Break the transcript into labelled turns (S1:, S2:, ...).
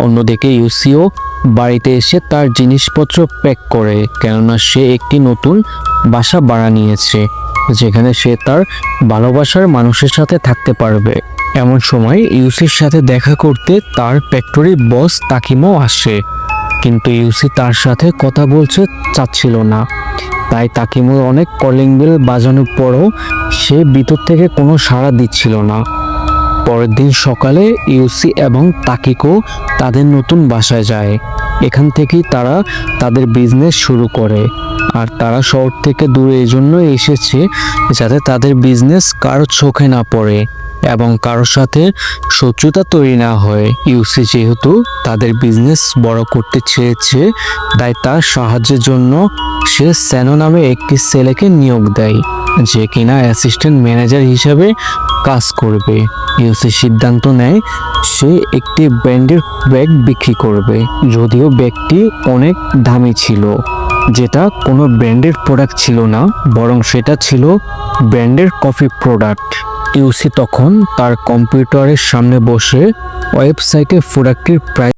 S1: অন্যদিকে ইউসিও বাড়িতে এসে তার জিনিসপত্র প্যাক করে, কেননা সে একটি নতুন বাসা ভাড়া নিয়েছে যেখানে সে তার ভালোবাসার মানুষের সাথে থাকতে পারবে। এমন সময় ইউসির সাথে দেখা করতে তার ফ্যাক্টরির বস তাকিমো আসে, কিন্তু ইউসি তার সাথে কথা বলতে চাচ্ছিল না। তাই তাকিমোর অনেক কলিং বেল বাজানোর পরও সে ভিতর থেকে কোনো সাড়া দিচ্ছিল না। পরের দিন সকালে ইউসি এবং তাকিকো তাদের নতুন বাসায় যায়। এখান থেকেই তারা তাদের বিজনেস শুরু করে। আর তারা শহর থেকে দূরে এই জন্য এসেছে যাতে তাদের বিজনেস কারো চোখে না পড়ে এবং কারোর সাথে শত্রুতা তৈরি না হয়। ইউসি যেহেতু তাদের বিজনেস বড় করতে চেয়েছে, তাই তার সাহায্যের জন্য সে স্যানো নামে একটি ছেলেকে নিয়োগ দেয়, যে কিনা অ্যাসিস্ট্যান্ট ম্যানেজার হিসাবে কাজ করবে। ইউসি সিদ্ধান্ত নেয় সে একটি ব্র্যান্ডের ব্যাগ বিক্রি করবে, যদিও ব্যাগটি অনেক দামি ছিল, যেটা কোনো ব্র্যান্ডের প্রোডাক্ট ছিল না, বরং সেটা ছিল ব্র্যান্ডের কফি প্রোডাক্ট। ইউসি তখন তার কম্পিউটারের সামনে বসে ওয়েবসাইটে প্রোডাক্টটির প্রাইস